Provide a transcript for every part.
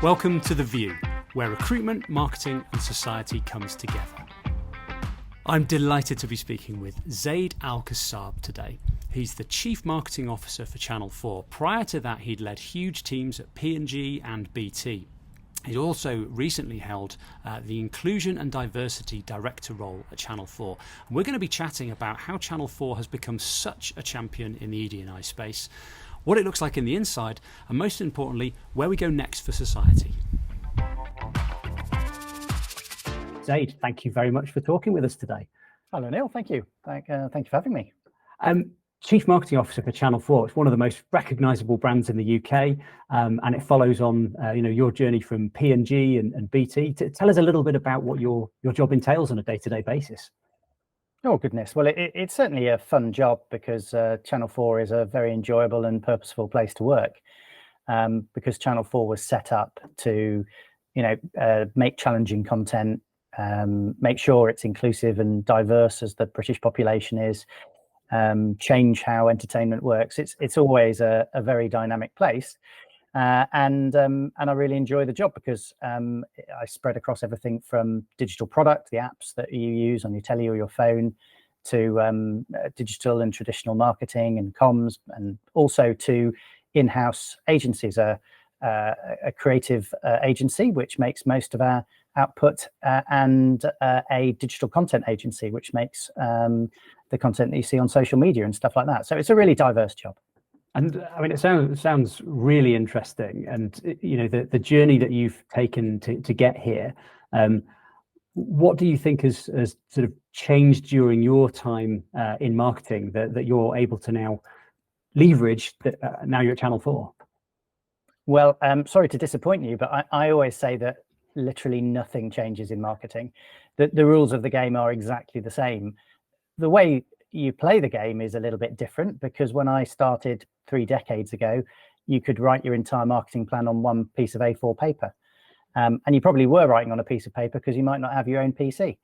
Welcome to The View, where recruitment, marketing and society comes together. I'm delighted to be speaking with Zaid Al-Qassab today. He's the Chief Marketing Officer for Channel 4. Prior to that, he'd led huge teams at P&G and BT. He's also recently held the Inclusion and Diversity Director role at Channel 4. And we're going to be chatting about how Channel 4 has become such a champion in the ED&I space, what it looks like in the inside, and most importantly, where we go next for society. Zaid, thank you very much for talking with us today. Hello, Neil. Thank you. Thank you for having me. Chief Marketing Officer for Channel 4. It's one of the most recognisable brands in the UK, and it follows on your journey from P&G and BT. Tell us a little bit about what your job entails on a day-to-day basis. Oh, goodness. Well, it's certainly a fun job because Channel 4 is a very enjoyable and purposeful place to work, because Channel 4 was set up to, make challenging content, make sure it's inclusive and diverse as the British population is, change how entertainment works. It's always a very dynamic place, and I really enjoy the job because I spread across everything from digital product, the apps that you use on your telly or your phone, to digital and traditional marketing and comms, and also to in-house agencies, a creative agency which makes most of our output, and a digital content agency which makes the content that you see on social media and stuff like that. So it's a really diverse job. And I mean, it sounds really interesting. And the journey that you've taken to get here. What do you think has sort of changed during your time in marketing that you're able to now leverage that now you're at Channel 4? Well, sorry to disappoint you, but I always say that literally nothing changes in marketing. The rules of the game are exactly the same. The way you play the game is a little bit different, because when I started 3 decades ago, you could write your entire marketing plan on one piece of A4 paper. And you probably were writing on a piece of paper because you might not have your own PC.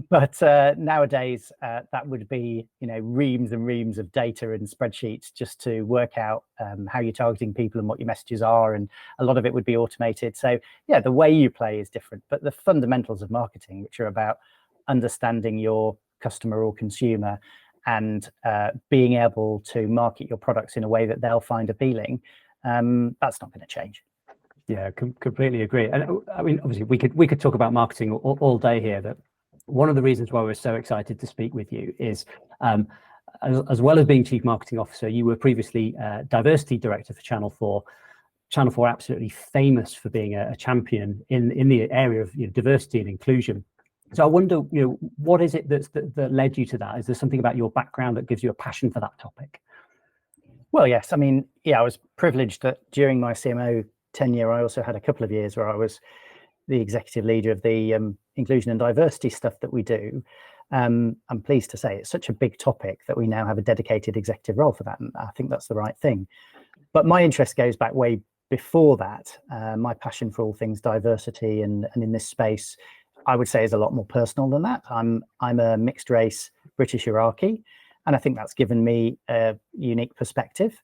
But nowadays, that would be reams and reams of data and spreadsheets just to work out how you're targeting people and what your messages are. And a lot of it would be automated. So yeah, the way you play is different. But the fundamentals of marketing, which are about understanding your customer or consumer and being able to market your products in a way that they'll find appealing, that's not going to change. Yeah, completely agree. And I mean, obviously, we could talk about marketing all day here. But one of the reasons why we're so excited to speak with you is, as well as being Chief Marketing Officer, you were previously Diversity Director for Channel 4. Channel 4 absolutely famous for being a champion in the area of diversity and inclusion. So I wonder, what is it that led you to that? Is there something about your background that gives you a passion for that topic? Well, yes. I mean, I was privileged that during my CMO tenure, I also had a couple of years where I was the executive leader of the inclusion and diversity stuff that we do. I'm pleased to say it's such a big topic that we now have a dedicated executive role for that, and I think that's the right thing. But my interest goes back way before that. My passion for all things diversity and in this space, I would say, is a lot more personal than that. I'm a mixed race British Iraqi, and I think that's given me a unique perspective.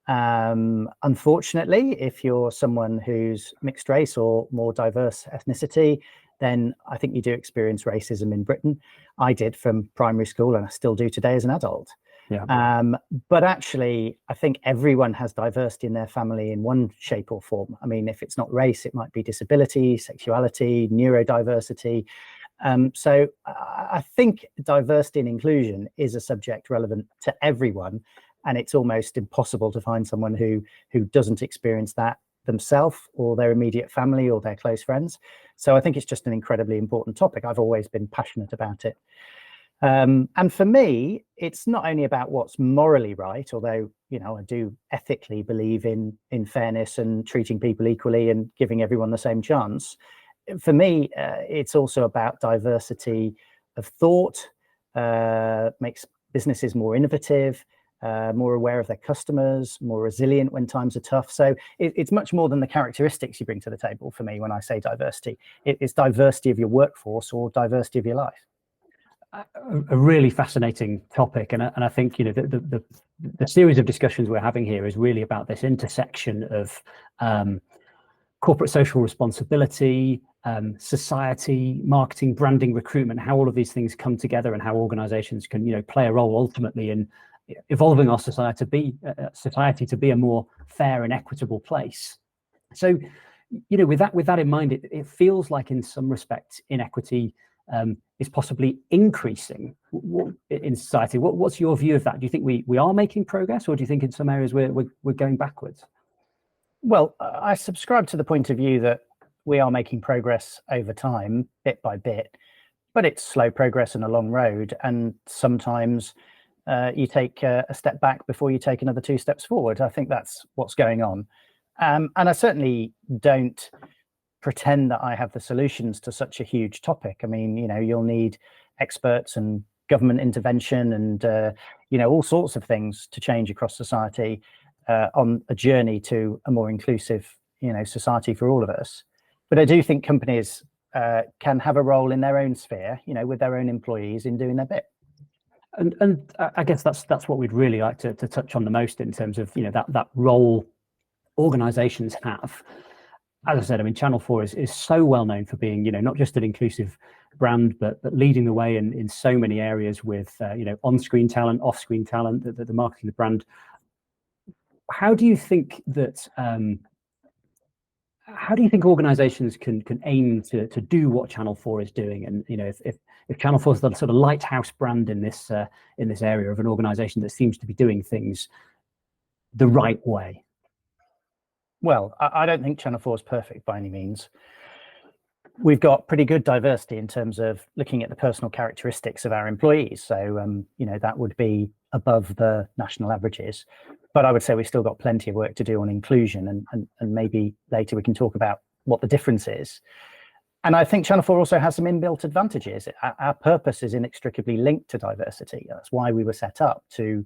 Unfortunately, if you're someone who's mixed race or more diverse ethnicity, then I think you do experience racism in Britain. I did from primary school, and I still do today as an adult. Yeah. But actually, I think everyone has diversity in their family in one shape or form. I mean, if it's not race, it might be disability, sexuality, neurodiversity. So I think diversity and inclusion is a subject relevant to everyone. And it's almost impossible to find someone who doesn't experience that themselves or their immediate family or their close friends. So I think it's just an incredibly important topic. I've always been passionate about it. And for me, it's not only about what's morally right, although, I do ethically believe in fairness and treating people equally and giving everyone the same chance. For me, it's also about diversity of thought, makes businesses more innovative, more aware of their customers, more resilient when times are tough. So it's much more than the characteristics you bring to the table for me when I say diversity. It's diversity of your workforce or diversity of your life. A really fascinating topic, and I think the series of discussions we're having here is really about this intersection of corporate social responsibility, society, marketing, branding, recruitment, how all of these things come together and how organizations can, play a role ultimately in evolving our society to be a more fair and equitable place. So, with that in mind, it feels like in some respects inequity is possibly increasing in society. What's your view of that? Do you think we are making progress, or do you think in some areas we're going backwards? Well, I subscribe to the point of view that we are making progress over time, bit by bit, but it's slow progress and a long road. And sometimes you take a step back before you take another 2 steps forward. I think that's what's going on. And I certainly don't pretend that I have the solutions to such a huge topic. I mean, you'll need experts and government intervention and, all sorts of things to change across society on a journey to a more inclusive, society for all of us. But I do think companies can have a role in their own sphere, with their own employees in doing their bit. And I guess that's what we'd really like to touch on the most in terms of, that role organizations have. As I said, I mean, Channel 4 is so well known for being, not just an inclusive brand, but leading the way in so many areas with, on-screen talent, off-screen talent, the marketing, the brand. How do you think that? How do you think organizations can aim to do what Channel 4 is doing? And if Channel 4 is the sort of lighthouse brand in this area of an organization that seems to be doing things the right way. Well, I don't think Channel 4 is perfect by any means. We've got pretty good diversity in terms of looking at the personal characteristics of our employees. So, that would be above the national averages. But I would say we've still got plenty of work to do on inclusion, and maybe later we can talk about what the difference is. And I think Channel 4 also has some inbuilt advantages. Our purpose is inextricably linked to diversity. That's why we were set up, to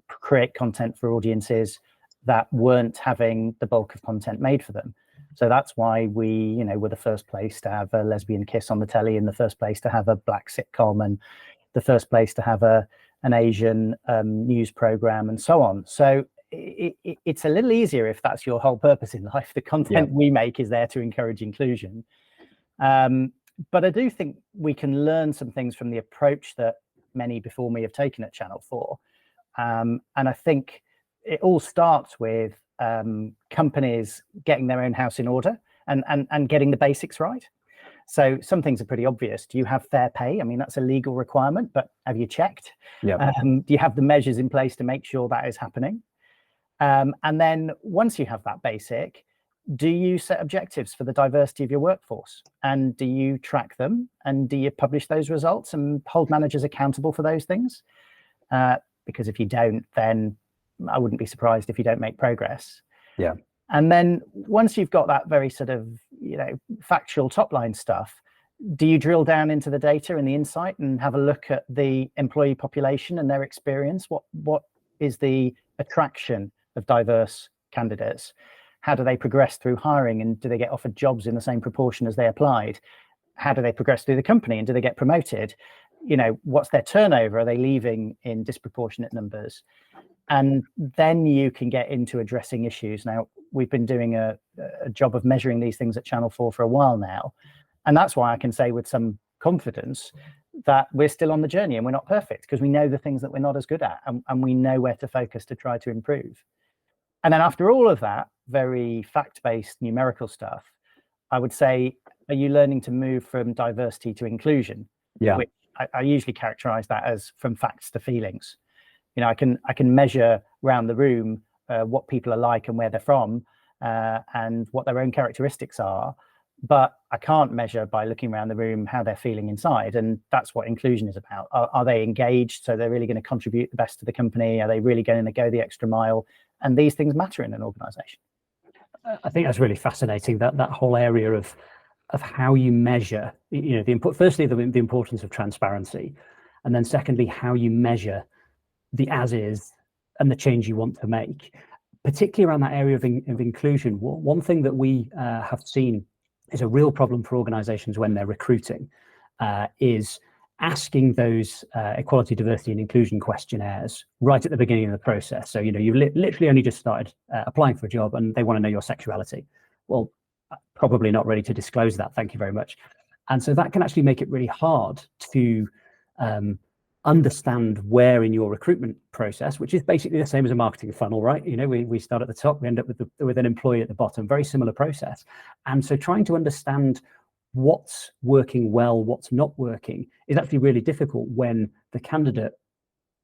create content for audiences that weren't having the bulk of content made for them. So that's why we, were the first place to have a lesbian kiss on the telly, and the first place to have a black sitcom, and the first place to have an Asian news program, and so on. So it's a little easier if that's your whole purpose in life. The content we make is there to encourage inclusion. But I do think we can learn some things from the approach that many before me have taken at Channel 4. And I think it all starts with companies getting their own house in order and getting the basics right. So some things are pretty obvious. Do you have fair pay? I mean, that's a legal requirement, but have you checked? Yeah. Do you have the measures in place to make sure that is happening? And then once you have that basic, do you set objectives for the diversity of your workforce? And do you track them? And do you publish those results and hold managers accountable for those things? Because if you don't, then I wouldn't be surprised if you don't make progress. Yeah. And then once you've got that very sort of, factual top line stuff, do you drill down into the data and the insight and have a look at the employee population and their experience? What is the attraction of diverse candidates? How do they progress through hiring, and do they get offered jobs in the same proportion as they applied? How do they progress through the company, and do they get promoted? What's their turnover? Are they leaving in disproportionate numbers? And then you can get into addressing issues. Now, we've been doing a job of measuring these things at Channel 4 for a while now. And that's why I can say with some confidence that we're still on the journey and we're not perfect, because we know the things that we're not as good at, and we know where to focus to try to improve. And then after all of that very fact-based numerical stuff, I would say, are you learning to move from diversity to inclusion? Yeah. Which I usually characterize that as from facts to feelings. I can measure around the room what people are like and where they're from, and what their own characteristics are, but I can't measure by looking around the room how they're feeling inside. And that's what inclusion is about. Are they engaged? So they're really going to contribute the best to the company? Are they really going to go the extra mile? And these things matter in an organization. I think that's really fascinating, that whole area of how you measure, firstly, the importance of transparency, and then secondly, how you measure the as is and the change you want to make, particularly around that area of inclusion. One thing that we have seen is a real problem for organizations when they're recruiting, is asking those equality, diversity and inclusion questionnaires right at the beginning of the process. So, you've literally only just started applying for a job and they want to know your sexuality. Well, probably not ready to disclose that. Thank you very much. And so that can actually make it really hard to understand where in your recruitment process, which is basically the same as a marketing funnel, right? You know, we start at the top, we end up with an employee at the bottom, very similar process. And so trying to understand what's working well, what's not working is actually really difficult when the candidate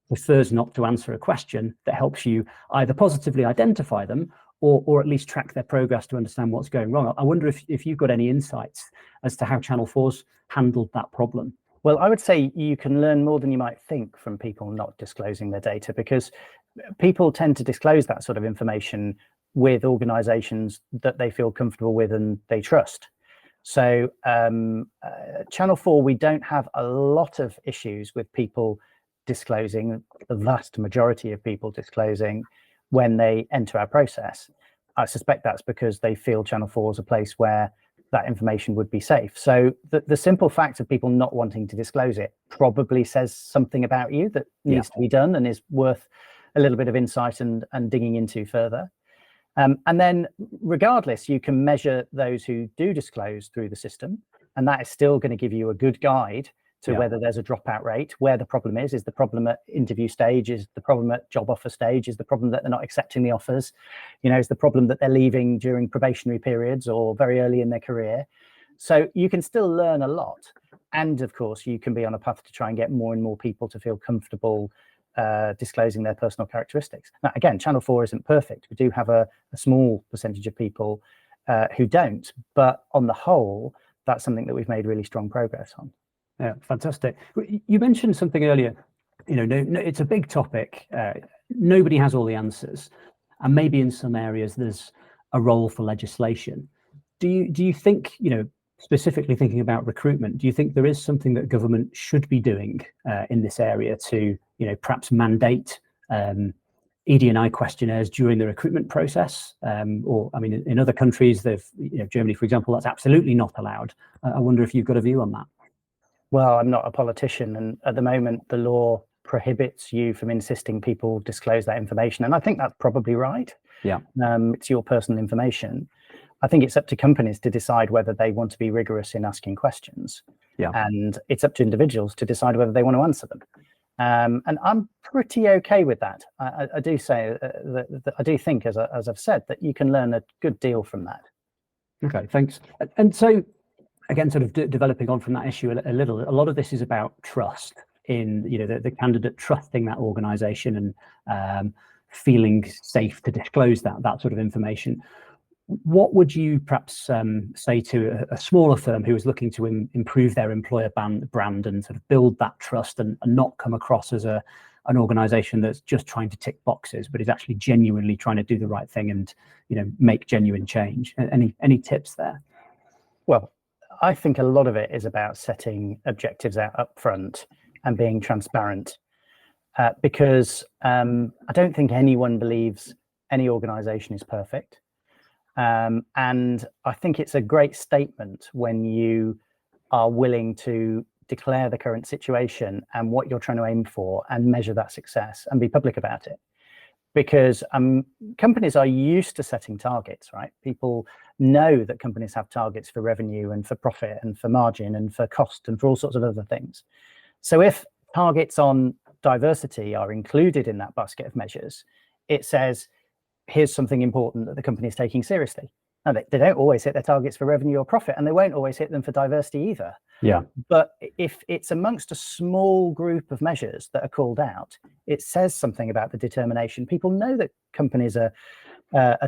prefers not to answer a question that helps you either positively identify them or at least track their progress to understand what's going wrong. I wonder if you've got any insights as to how Channel 4's handled that problem. Well, I would say you can learn more than you might think from people not disclosing their data, because people tend to disclose that sort of information with organizations that they feel comfortable with and they trust. So Channel 4, we don't have a lot of issues with people disclosing, the vast majority of people disclosing when they enter our process. I suspect that's because they feel Channel 4 is a place where that information would be safe. So the simple fact of people not wanting to disclose it probably says something about you that needs to be done and is worth a little bit of insight and digging into further. And then regardless, you can measure those who do disclose through the system, and that is still going to give you a good guide to whether there's a dropout rate, where the problem is the problem at interview stage, is the problem at job offer stage, is the problem that they're not accepting the offers, you know, is the problem that they're leaving during probationary periods or very early in their career. So you can still learn a lot. And of course, you can be on a path to try and get more and more people to feel comfortable disclosing their personal characteristics. Now, again, Channel 4 isn't perfect. We do have a small percentage of people who don't, but on the whole, that's something that we've made really strong progress on. Yeah, fantastic. You mentioned something earlier, you know, no, it's a big topic. Nobody has all the answers. And maybe in some areas there's a role for legislation. Do you think, you know, specifically thinking about recruitment, do you think there is something that government should be doing in this area to, you know, perhaps mandate ED&I questionnaires during the recruitment process? Or, I mean, in other countries, you know, Germany, for example, that's absolutely not allowed. I wonder if you've got a view on that. Well, I'm not a politician, and at the moment, the law prohibits you from insisting people disclose that information. And I think that's probably right. Yeah. It's your personal information. I think it's up to companies to decide whether they want to be rigorous in asking questions. Yeah. And it's up to individuals to decide whether they want to answer them. And I'm pretty okay with that. I do say that I do think, as I've said, that you can learn a good deal from that. Okay, thanks. And so, again, sort of developing on from that issue a little, a lot of this is about trust in, you know, the candidate trusting that organization and feeling safe to disclose that sort of information. What would you perhaps say to a smaller firm who is looking to improve their employer brand and sort of build that trust and not come across as an organization that's just trying to tick boxes, but is actually genuinely trying to do the right thing and, you know, make genuine change? Any tips there? Well, I think a lot of it is about setting objectives out up front and being transparent, because I don't think anyone believes any organization is perfect. And I think it's a great statement when you are willing to declare the current situation and what you're trying to aim for and measure that success and be public about it. Because companies are used to setting targets, right? People know that companies have targets for revenue and for profit and for margin and for cost and for all sorts of other things. So if targets on diversity are included in that basket of measures, it says, here's something important that the company is taking seriously. Now, they don't always hit their targets for revenue or profit, and they won't always hit them for diversity either. Yeah. But if it's amongst a small group of measures that are called out, it says something about the determination. People know that companies are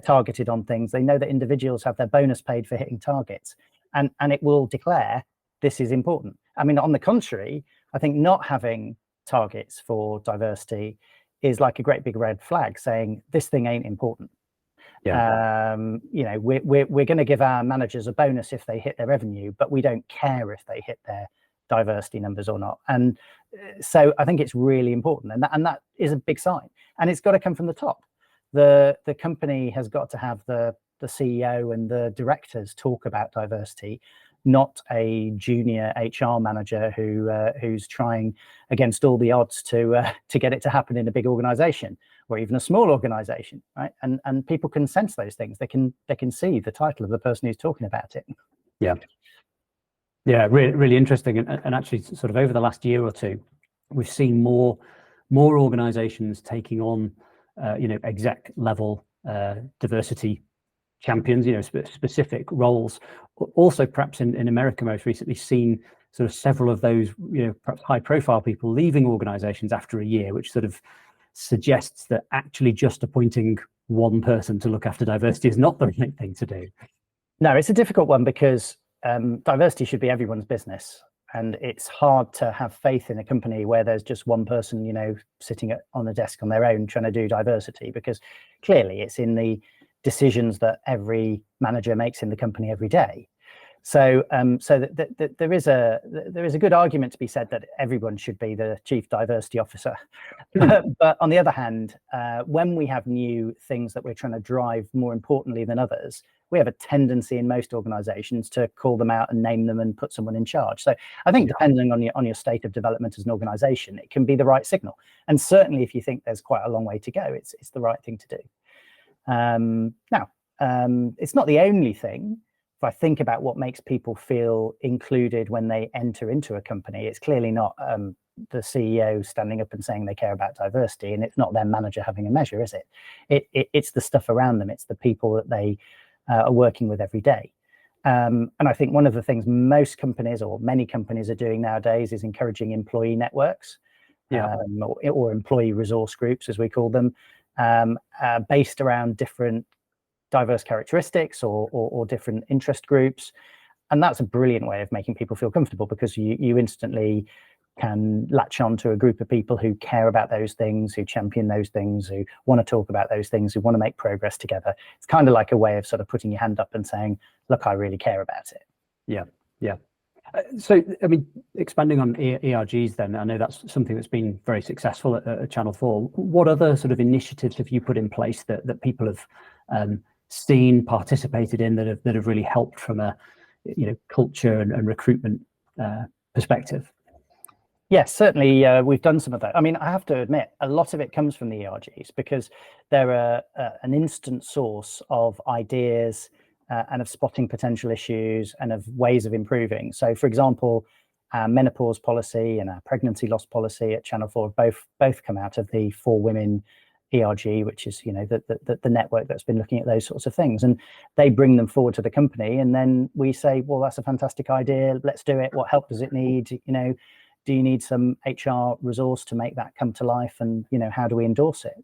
targeted on things. They know that individuals have their bonus paid for hitting targets, and it will declare this is important. I mean, on the contrary, I think not having targets for diversity is like a great big red flag saying this thing ain't important. Yeah. You know, we're going to give our managers a bonus if they hit their revenue, but we don't care if they hit their diversity numbers or not. And so I think it's really important, and that is a big sign. And it's got to come from the top. The company has got to have the CEO and the directors talk about diversity, not a junior HR manager who's trying against all the odds to get it to happen in a big organization. or even a small organization, right? And people can sense those things. They can see the title of the person who's talking about it. Yeah, really interesting. And actually, sort of over the last year or two, we've seen more organizations taking on exec level diversity champions, specific roles. Also, perhaps in America, most recently seen sort of several of those, perhaps high profile people leaving organizations after a year, which sort of suggests that actually just appointing one person to look after diversity is not the right thing to do. No, it's a difficult one because diversity should be everyone's business. And it's hard to have faith in a company where there's just one person, sitting on a desk on their own trying to do diversity, because clearly it's in the decisions that every manager makes in the company every day. So, there is a good argument to be said that everyone should be the chief diversity officer. But on the other hand, when we have new things that we're trying to drive more importantly than others, we have a tendency in most organizations to call them out and name them and put someone in charge. So I think depending on your state of development as an organization, it can be the right signal. And certainly if you think there's quite a long way to go, it's the right thing to do. Now, it's not the only thing. If I think about what makes people feel included when they enter into a company, it's clearly not the CEO standing up and saying they care about diversity, and it's not their manager having a measure, is it? It's the stuff around them. It's the people that they are working with every day. And I think one of the things most companies or many companies are doing nowadays is encouraging employee networks, or employee resource groups, as we call them, based around different diverse characteristics or different interest groups. And that's a brilliant way of making people feel comfortable, because you instantly can latch on to a group of people who care about those things, who champion those things, who want to talk about those things, who want to make progress together. It's kind of like a way of sort of putting your hand up and saying, look, I really care about it. Yeah. So, I mean, expanding on ERGs then, I know that's something that's been very successful at Channel 4. What other sort of initiatives have you put in place that people have seen, participated in, that have really helped from a culture and recruitment perspective? Yes, certainly we've done some of that. I mean, I have to admit, a lot of it comes from the ERGs, because they're an instant source of ideas and of spotting potential issues and of ways of improving. So, for example, our menopause policy and our pregnancy loss policy at Channel 4 both come out of the For Women ERG, which is the network that's been looking at those sorts of things, and they bring them forward to the company, and then we say, well, that's a fantastic idea, let's do it. What help does it need? Do you need some HR resource to make that come to life? And how do we endorse it?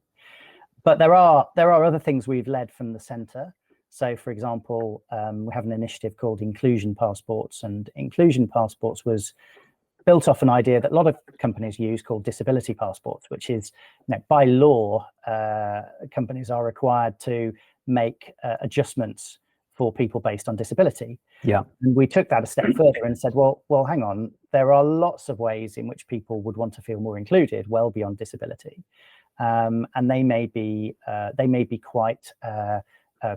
But there are other things we've led from the centre. So, for example, we have an initiative called Inclusion Passports, and Inclusion Passports was built off an idea that a lot of companies use called disability passports, which is, by law, companies are required to make adjustments for people based on disability. Yeah. And we took that a step further and said, well, hang on, there are lots of ways in which people would want to feel more included, well beyond disability. And they may be quite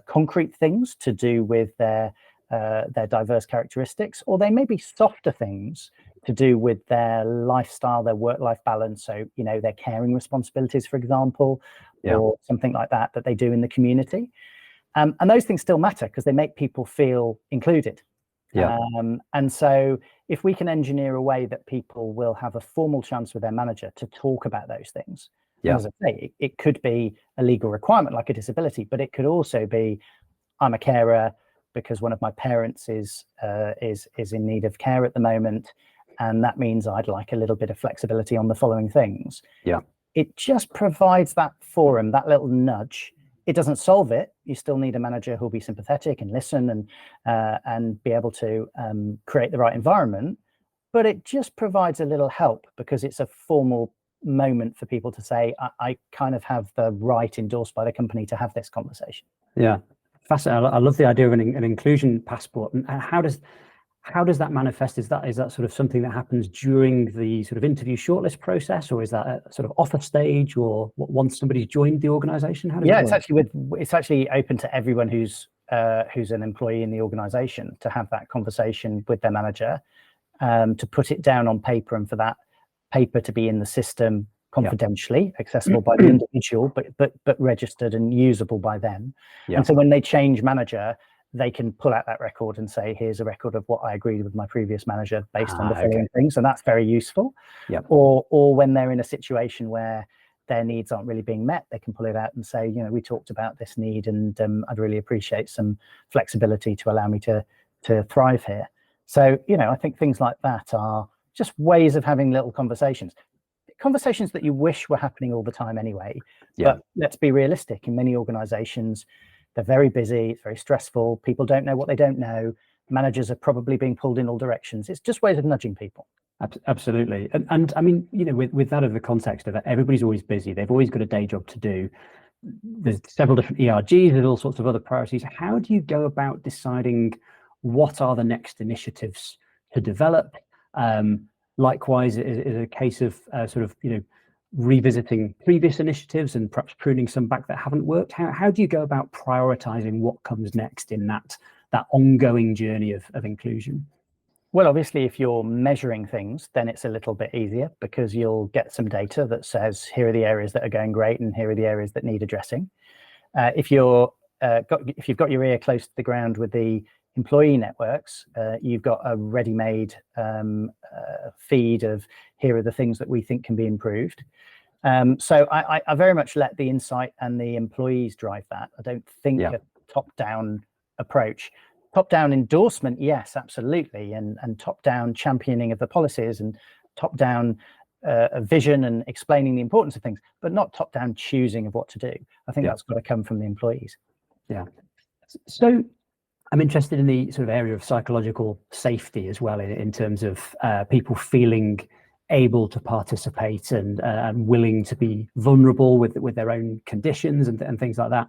concrete things to do with their diverse characteristics, or they may be softer things to do with their lifestyle, their work-life balance. So, their caring responsibilities, for example, or something like that they do in the community. And those things still matter because they make people feel included. And so if we can engineer a way that people will have a formal chance with their manager to talk about those things, as I say, it could be a legal requirement like a disability, but it could also be, I'm a carer because one of my parents is in need of care at the moment, and that means I'd like a little bit of flexibility on the following things. It just provides that forum, that little nudge. It doesn't solve it. You still need a manager who'll be sympathetic and listen and be able to create the right environment. But it just provides a little help, because it's a formal moment for people to say, I kind of have the right endorsed by the company to have this conversation. Yeah, fascinating. I love the idea of an inclusion passport. And how does that manifest? Is that sort of something that happens during the sort of interview shortlist process, or is that a sort of offer stage, or once somebody's joined the organization? How does it work? It's actually open to everyone who's an employee in the organization to have that conversation with their manager, to put it down on paper, and for that paper to be in the system confidentially, accessible by the individual, but registered and usable by them. And so when they change manager, they can pull out that record and say, here's a record of what I agreed with my previous manager based on the following things. And that's very useful. Or when they're in a situation where their needs aren't really being met, they can pull it out and say, we talked about this need, and I'd really appreciate some flexibility to allow me to thrive here. So, I think things like that are just ways of having little conversations that you wish were happening all the time anyway. But let's be realistic. In many organizations, they're very busy, it's very stressful, people don't know what they don't know, managers are probably being pulled in all directions. It's just ways of nudging people. Absolutely. And I mean, with that of the context of everybody's always busy, they've always got a day job to do, there's several different ERGs, there's all sorts of other priorities. How do you go about deciding what are the next initiatives to develop? Likewise, is a case of revisiting previous initiatives and perhaps pruning some back that haven't worked. How do you go about prioritizing what comes next in that ongoing journey of inclusion? Well, obviously, if you're measuring things, then it's a little bit easier because you'll get some data that says, here are the areas that are going great and here are the areas that need addressing. If you've got your ear close to the ground with the employee networks, you've got a ready-made feed of, here are the things that we think can be improved. So I very much let the insight and the employees drive that. I don't think a top-down approach. Top-down endorsement, yes, absolutely, and top-down championing of the policies and top-down vision and explaining the importance of things, but not top-down choosing of what to do. I think that's got to come from the employees. Yeah. So I'm interested in the sort of area of psychological safety as well, in terms of people feeling able to participate and willing to be vulnerable with their own conditions and things like that.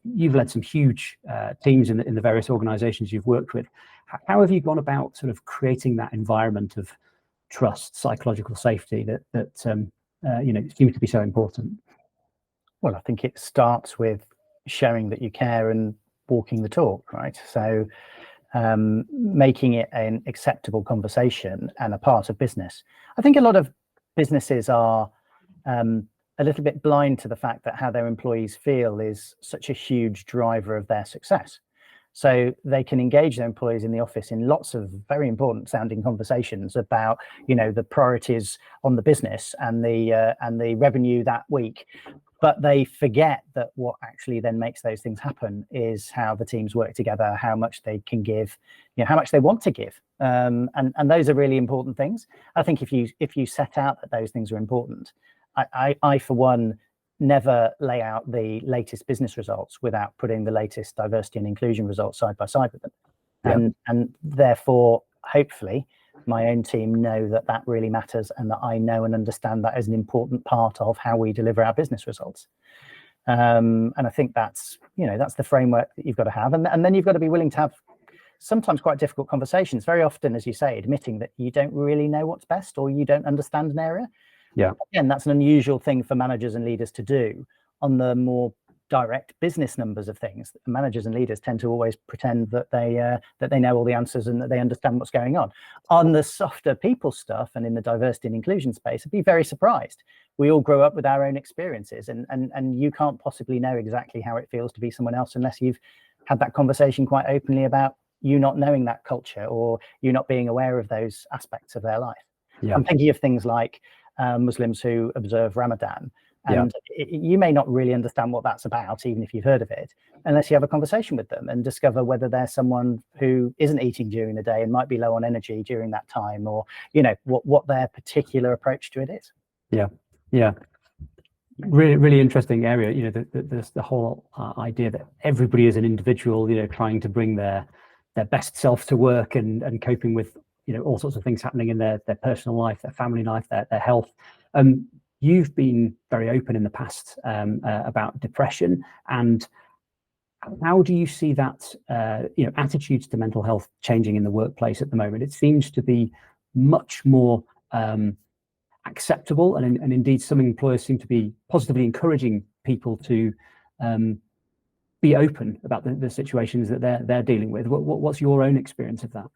You've led some huge teams in the various organizations you've worked with. How have you gone about sort of creating that environment of trust, psychological safety that seems to be so important? Well, I think it starts with showing that you care and walking the talk, right? So making it an acceptable conversation and a part of business. I think a lot of businesses are a little bit blind to the fact that how their employees feel is such a huge driver of their success. So they can engage their employees in the office in lots of very important sounding conversations about, the priorities on the business and the revenue that week. But they forget that what actually then makes those things happen is how the teams work together, how much they can give, how much they want to give. And those are really important things. I think if you set out that those things are important, I for one, never lay out the latest business results without putting the latest diversity and inclusion results side by side with them. And therefore, hopefully, my own team know that really matters and that I know and understand that as an important part of how we deliver our business results. And I think that's the framework that you've got to have. And then you've got to be willing to have sometimes quite difficult conversations. Very often, as you say, admitting that you don't really know what's best or you don't understand an area. Yeah. Again, that's an unusual thing for managers and leaders to do. On the more direct business numbers of things, managers and leaders tend to always pretend that they know all the answers and that they understand what's going on. On the softer people stuff and in the diversity and inclusion space, I'd be very surprised. We all grow up with our own experiences, and you can't possibly know exactly how it feels to be someone else unless you've had that conversation quite openly about you not knowing that culture or you not being aware of those aspects of their life. Yeah. I'm thinking of things like Muslims who observe Ramadan. And you may not really understand what that's about, even if you've heard of it, unless you have a conversation with them and discover whether they're someone who isn't eating during the day and might be low on energy during that time, or, what their particular approach to it is. Yeah. Really, really interesting area. There's the whole idea that everybody is an individual, trying to bring their best self to work and coping with, all sorts of things happening in their personal life, their family life, their health. You've been very open in the past about depression, and how do you see that attitudes to mental health changing in the workplace at the moment? It seems to be much more acceptable, and indeed some employers seem to be positively encouraging people to be open about the situations that they're dealing with. What's your own experience of that?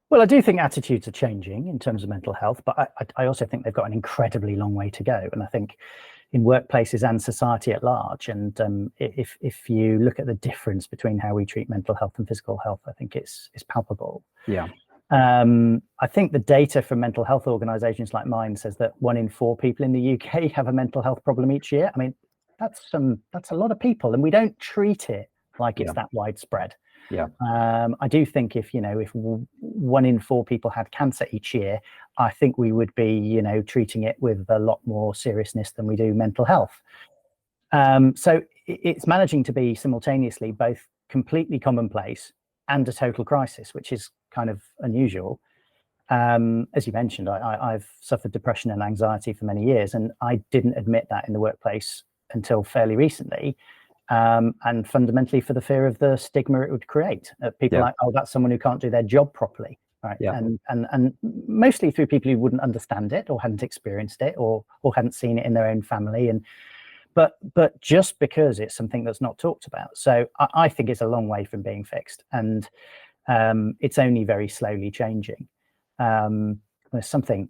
Well, I do think attitudes are changing in terms of mental health, but I also think they've got an incredibly long way to go. And I think in workplaces and society at large, and if you look at the difference between how we treat mental health and physical health, I think it's palpable. Yeah. I think the data from mental health organisations like mine says that 1 in 4 people in the UK have a mental health problem each year. I mean, that's a lot of people, and we don't treat it like it's that widespread. Yeah. I do think if 1 in 4 people had cancer each year, I think we would be, treating it with a lot more seriousness than we do mental health. So it's managing to be simultaneously both completely commonplace and a total crisis, which is kind of unusual. As you mentioned, I've suffered depression and anxiety for many years, and I didn't admit that in the workplace until fairly recently. And fundamentally for the fear of the stigma it would create. People like, oh, that's someone who can't do their job properly, right? Yeah. And mostly through people who wouldn't understand it or hadn't experienced it or hadn't seen it in their own family. But just because it's something that's not talked about. So I think it's a long way from being fixed, and it's only very slowly changing. There's something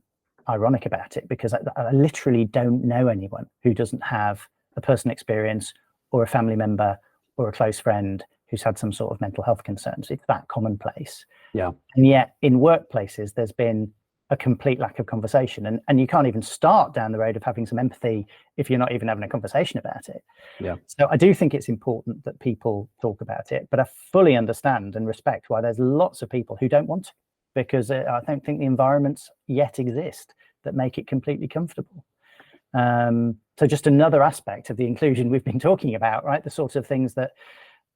ironic about it, because I literally don't know anyone who doesn't have a personal experience or a family member or a close friend who's had some sort of mental health concerns. It's that commonplace. Yeah. And yet in workplaces, there's been a complete lack of conversation. And you can't even start down the road of having some empathy if you're not even having a conversation about it. Yeah. So I do think it's important that people talk about it, but I fully understand and respect why there's lots of people who don't want to, because I don't think the environments yet exist that make it completely comfortable. So just another aspect of the inclusion we've been talking about, right? The sorts of things that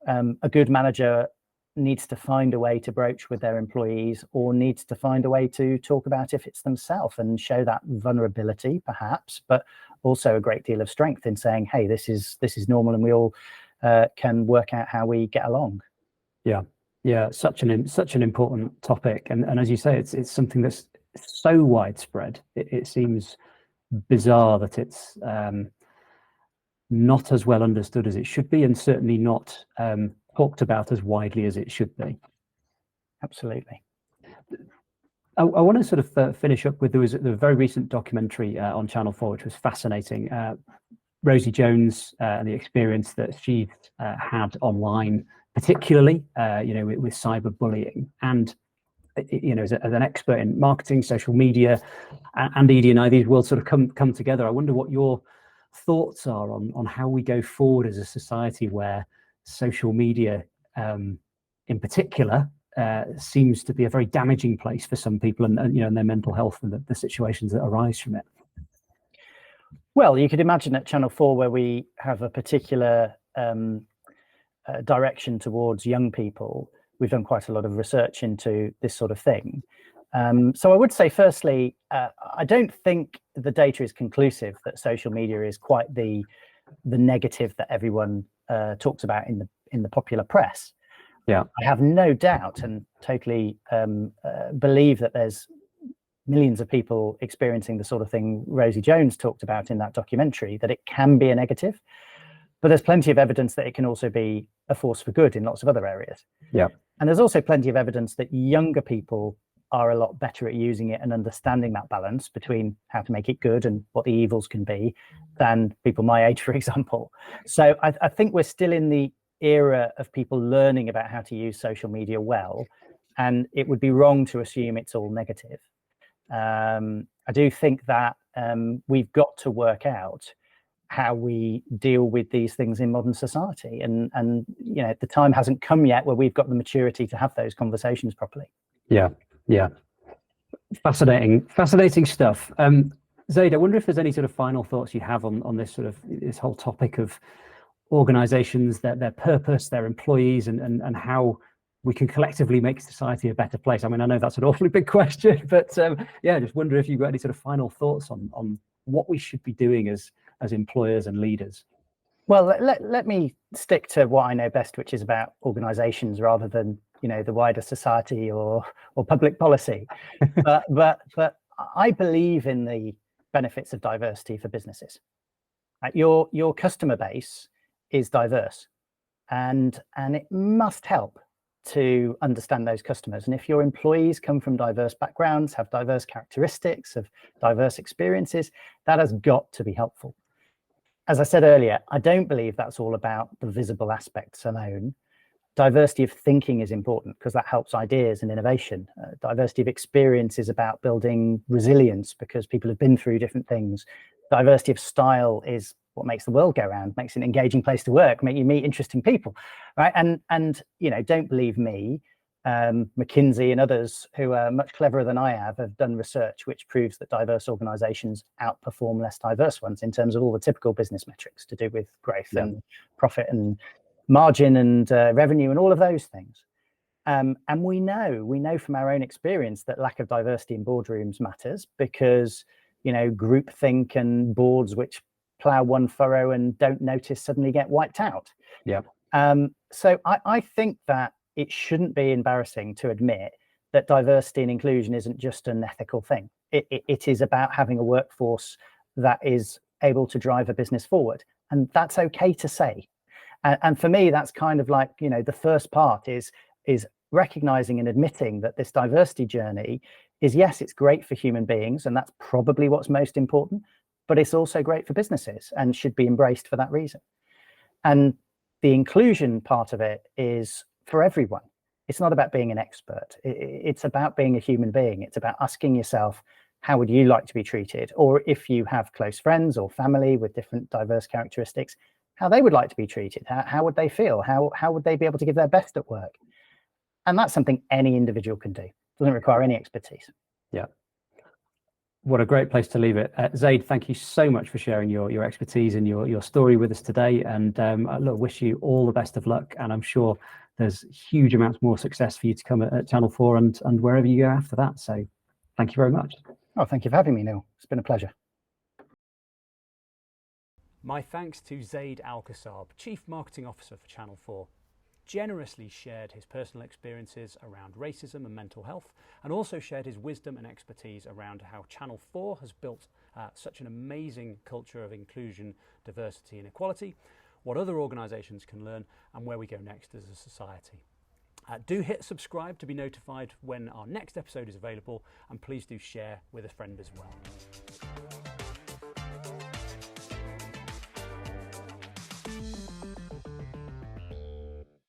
a good manager needs to find a way to broach with their employees, or needs to find a way to talk about if it's themselves, and show that vulnerability perhaps, but also a great deal of strength in saying, hey, this is normal, and we all can work out how we get along. Yeah, such an important topic, and as you say, it's something that's so widespread. It seems bizarre that it's not as well understood as it should be, and certainly not talked about as widely as it should be. Absolutely. I want to sort of finish up with, there was a very recent documentary on Channel 4 which was fascinating. Rosie Jones and the experience that she had online, particularly with cyberbullying, and as an expert in marketing, social media, and ED&I, these worlds sort of come together. I wonder what your thoughts are on how we go forward as a society where social media, in particular, seems to be a very damaging place for some people, and their mental health and the situations that arise from it. Well, you could imagine at Channel 4, where we have a particular direction towards young people, we've done quite a lot of research into this sort of thing. So I would say, firstly, I don't think the data is conclusive that social media is quite the negative that everyone talks about in the popular press. Yeah, I have no doubt and totally believe that there's millions of people experiencing the sort of thing Rosie Jones talked about in that documentary, that it can be a negative, but there's plenty of evidence that it can also be a force for good in lots of other areas. Yeah. And there's also plenty of evidence that younger people are a lot better at using it and understanding that balance between how to make it good and what the evils can be than people my age, for example. So I think we're still in the era of people learning about how to use social media well, and it would be wrong to assume it's all negative. I do think that we've got to work out how we deal with these things in modern society, and the time hasn't come yet where we've got the maturity to have those conversations properly. Yeah, fascinating stuff. Zaid, I wonder if there's any sort of final thoughts you have on this whole topic of organizations, their purpose, their employees, and how we can collectively make society a better place. I mean, I know that's an awfully big question, but just wonder if you've got any sort of final thoughts on what we should be doing as employers and leaders. Well, let me stick to what I know best, which is about organizations rather than the wider society or public policy. but I believe in the benefits of diversity for businesses. Your customer base is diverse, and it must help to understand those customers. And if your employees come from diverse backgrounds, have diverse characteristics, have diverse experiences, that has got to be helpful. As I said earlier, I don't believe that's all about the visible aspects alone. Diversity of thinking is important because that helps ideas and innovation. Diversity of experience is about building resilience because people have been through different things. Diversity of style is what makes the world go round, makes it an engaging place to work, make you meet interesting people, right? And you know, don't believe me, McKinsey and others who are much cleverer than I have done research which proves that diverse organizations outperform less diverse ones in terms of all the typical business metrics to do with growth and profit and margin and revenue and all of those things. And we know from our own experience that lack of diversity in boardrooms matters because, you know, groupthink and boards which plow one furrow and don't notice suddenly get wiped out. Yeah. So I think that it shouldn't be embarrassing to admit that diversity and inclusion isn't just an ethical thing. It is about having a workforce that is able to drive a business forward. And that's okay to say. And for me, that's kind of like, you know, the first part is recognizing and admitting that this diversity journey is, yes, it's great for human beings, and that's probably what's most important, but it's also great for businesses and should be embraced for that reason. And the inclusion part of it is for everyone. It's not about being an expert. It's about being a human being. It's about asking yourself, how would you like to be treated? Or if you have close friends or family with different diverse characteristics, how they would like to be treated. How would they feel? How would they be able to give their best at work? And that's something any individual can do. It doesn't require any expertise. Yeah. What a great place to leave it. Zaid, thank you so much for sharing your expertise and your story with us today. And I wish you all the best of luck. And I'm sure there's huge amounts more success for you to come at Channel 4 and wherever you go after that. So thank you very much. Oh, thank you for having me, Neil. It's been a pleasure. My thanks to Zaid Al-Qassab, Chief Marketing Officer for Channel 4. Generously shared his personal experiences around racism and mental health, and also shared his wisdom and expertise around how Channel 4 has built such an amazing culture of inclusion, diversity and equality, what other organisations can learn, and where we go next as a society. Do hit subscribe to be notified when our next episode is available, and please do share with a friend as well.